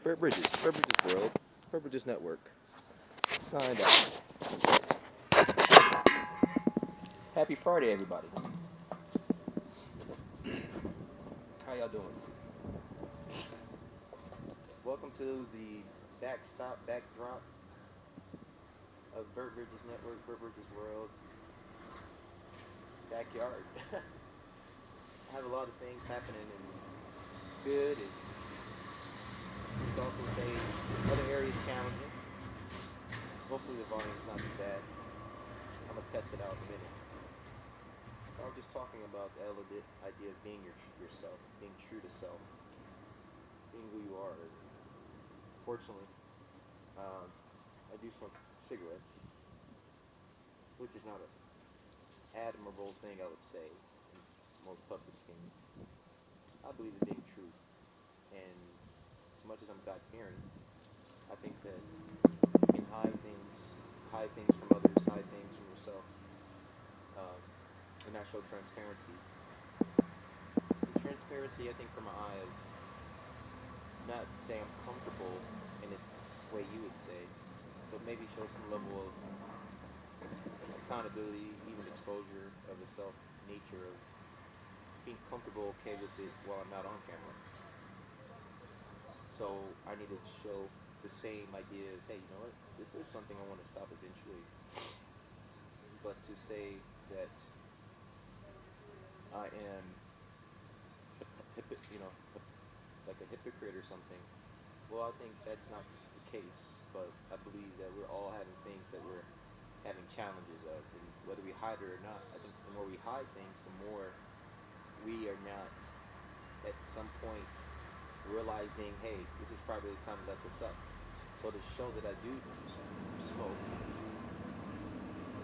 Bert Bridges World, Bert Bridges Network. Signed out. Happy Friday, everybody. How y'all doing? Welcome to the backdrop of Bert Bridges Network, Bert Bridges World, backyard. I have a lot of things happening and good, and you can also say other areas challenging. Hopefully the volume's not too bad. I'm gonna test it out in a minute. I was just talking about the idea of being yourself, being true to self, being who you are. Fortunately, I do smoke cigarettes, which is not an admirable thing, I would say, in most public scheme. I believe in being true, and as much as I'm God-fearing, I think that you can hide things from others, hide things from yourself, and not show transparency. And transparency, I think, from an eye of not saying I'm comfortable in this way you would say, but maybe show some level of accountability, even exposure of a self nature of being comfortable, okay with it while I'm not on camera. So I need to show the same idea of, hey, you know what, this is something I want to stop eventually. But to say that I am, like a hypocrite or something, well, I think that's not the case. But I believe that we're all having things that we're having challenges of, and whether we hide it or not, I think the more we hide things, the more we are not at some point realizing, hey, this is probably the time to let this up. So to show that I do smoke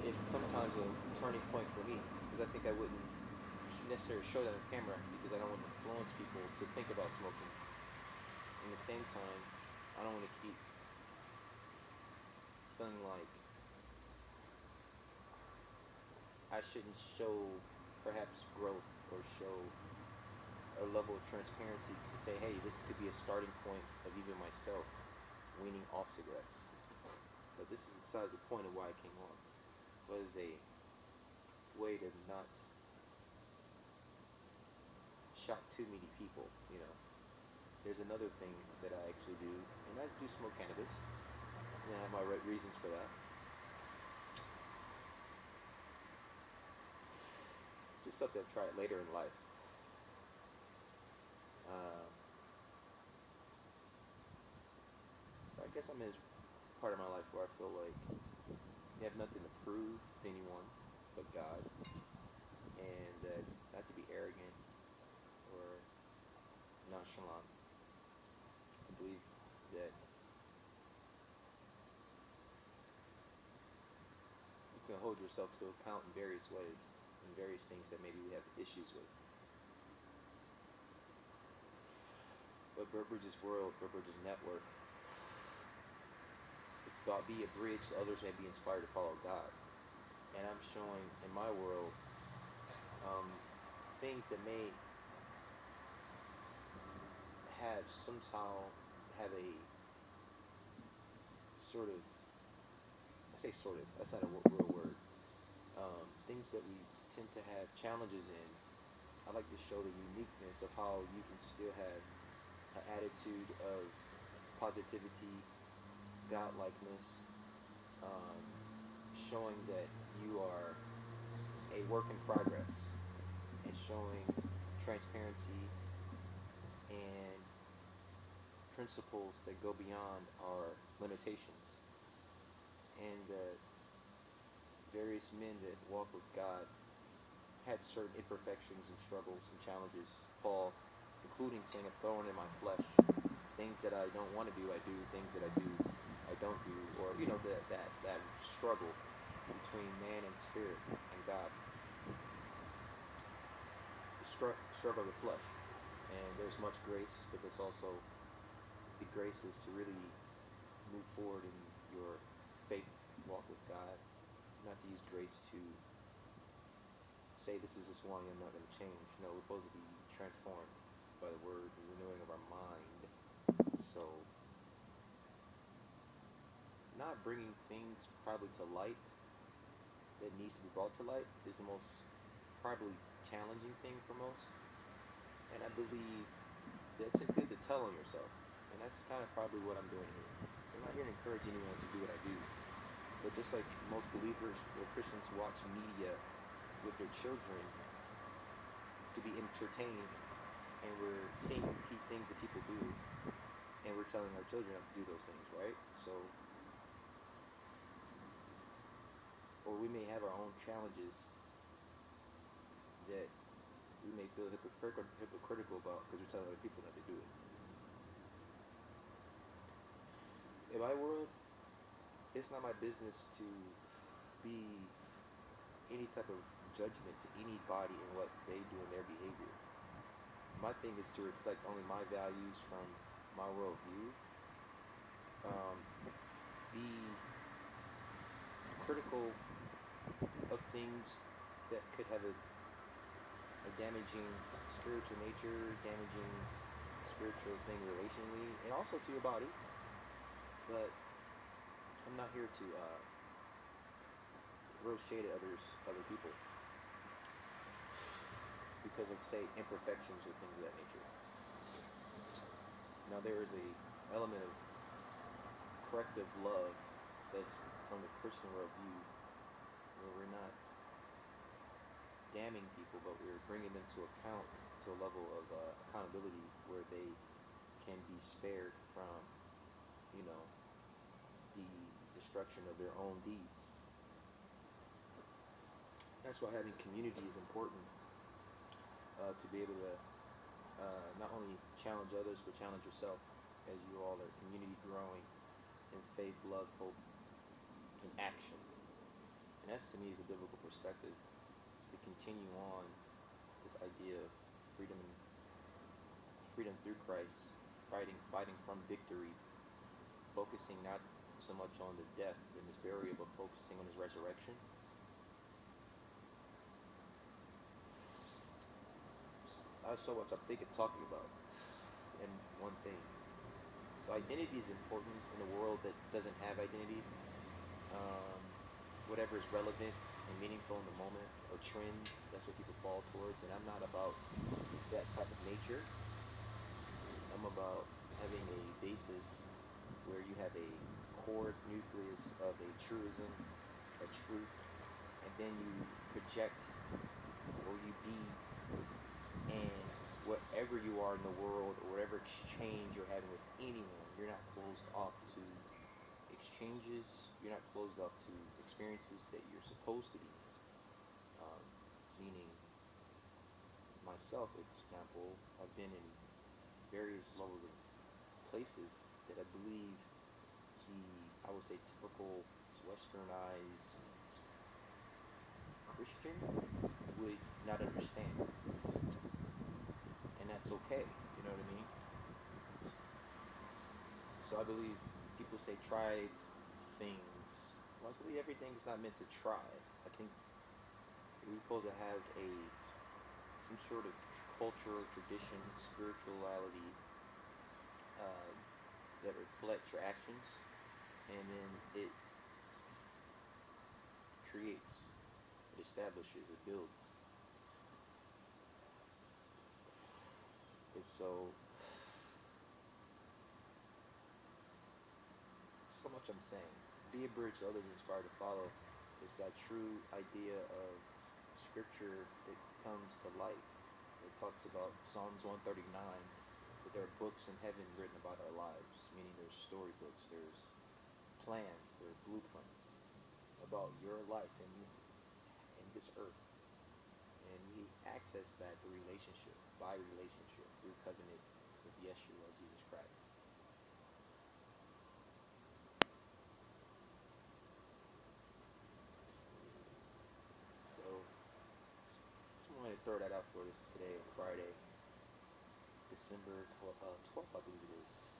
is sometimes a turning point for me, because I think I wouldn't necessarily show that on camera because I don't want to influence people to think about smoking. At the same time, I don't want to keep feeling like I shouldn't show perhaps growth or show a level of transparency to say, hey, this could be a starting point of even myself weaning off cigarettes. But this is besides the point of why I came on. Was a way to not shock too many people, you know. There's another thing that I actually do, and I do smoke cannabis, and I have my reasons for that. Just something I'll try it later in life. I guess I'm in this part of my life where I feel like you have nothing to prove to anyone but God, and that not to be arrogant or nonchalant. I believe that you can hold yourself to account in various ways, in various things that maybe we have issues with. But Bert Bridges World, Bert Bridges Network, it's about be a bridge so others may be inspired to follow God. And I'm showing in my world things that may have somehow have a sort of, I say sort of, that's not a real word, things that we tend to have challenges in. I like to show the uniqueness of how you can still have an attitude of positivity, godlikeness, showing that you are a work in progress, and showing transparency and principles that go beyond our limitations. And various men that walk with God had certain imperfections and struggles and challenges. Paul, including saying a thorn in my flesh, things that I don't want to do, I do. Things that I do, I don't do. Or that struggle between man and spirit and God. The struggle of the flesh, and there's much grace, but there's also the grace is to really move forward in your faith walk with God, not to use grace to say this is this one I'm not going to change. No, we're supposed to be transformed by the word, the renewing of our mind. So bringing things probably to light that needs to be brought to light is the most probably challenging thing for most. And I believe that's a good to tell on yourself. And that's kind of probably what I'm doing here. So I'm not here to encourage anyone to do what I do. But just like most believers or Christians watch media with their children to be entertained, and we're seeing things that people do, and we're telling our children not to do those things, right? So, or we may have our own challenges that we may feel hypocritical about because we're telling other people not to do it. In my world, it's not my business to be any type of judgment to anybody in what they do in their behavior. My thing is to reflect only my values from my worldview. Be critical of things that could have a damaging spiritual nature, damaging spiritual thing relationally, and also to your body. But I'm not here to throw shade at other people because of, say, imperfections or things of that nature. Now there is a element of corrective love that's from the Christian worldview, where we're not damning people, but we're bringing them to account to a level of accountability where they can be spared from, the destruction of their own deeds. That's why having community is important, to be able to not only challenge others, but challenge yourself as you all are community growing in faith, love, hope, and action. And that to me is a biblical perspective, is to continue on this idea of freedom through Christ, fighting from victory, focusing not so much on the death and his burial, but focusing on his resurrection. That's so much I'm talking about in one thing. So identity is important in a world that doesn't have identity. Whatever is relevant and meaningful in the moment, or trends, that's what people fall towards. And I'm not about that type of nature. I'm about having a basis where you have a core nucleus of a truism, a truth, and then you project, or you be, and whatever you are in the world, or whatever exchange you're having with anyone, you're not closed off to exchanges, you're not closed off to experiences that you're supposed to be in. Meaning, myself, for example, I've been in various levels of places that I believe I would say, typical westernized Christian would not understand. And that's okay, you know what I mean? So I believe people say try things. Well, I believe everything is not meant to try. I think we're supposed to have some sort of culture, tradition, spirituality that reflects your actions, and then it creates, it establishes, it builds. It's so much I'm saying. Be a bridge others are inspired to follow. It's that true idea of scripture that comes to light. It talks about Psalms 139, that there are books in heaven written about our lives, meaning there's storybooks, there's plans, there's blueprints about your life in this earth. And we access that through relationship, through covenant with Yeshua, Jesus Christ. So, just wanted to throw that out for us today on Friday, December 12th, I believe it is.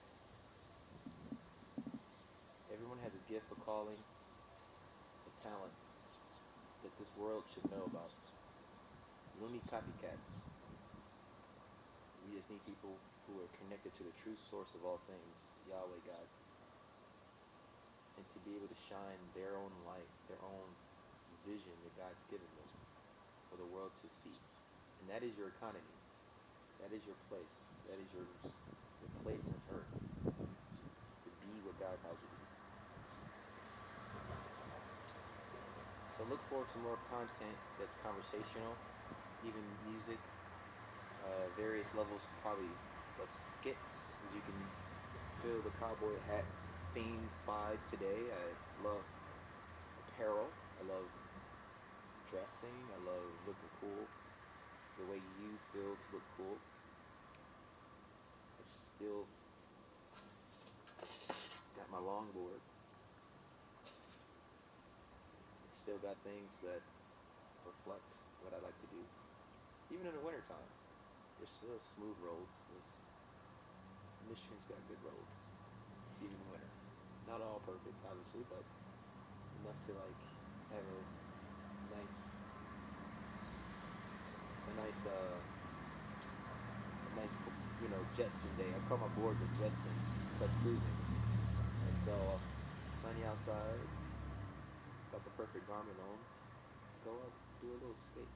Everyone has a gift, a calling, a talent that this world should know about. We don't need copycats. We just need people who are connected to the true source of all things, Yahweh God. and to be able to shine their own light, their own vision that God's given them for the world to see. And that is your economy. That is your place. That is your place on earth. To be what God called you to be. So look forward to more content that's conversational, even music, various levels probably of skits, as you can feel the cowboy hat theme vibe today. I love apparel. I love dressing. I love looking cool. The way you feel to look cool. I still got my longboard. Still got things that reflect what I like to do. Even in the wintertime, there's still smooth roads. Michigan's got good roads, even in winter. Not all perfect, obviously, but enough to like have a nice, Jetson day. I call my board the Jetson. It's like cruising. And so, sunny outside, got the perfect garment on. Go up, do a little skate.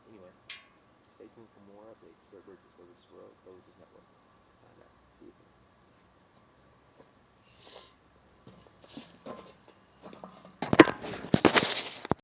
Anyway, stay tuned for more updates. Bert Burgess, Burgess World, Burgess Network. Sign out. See you soon.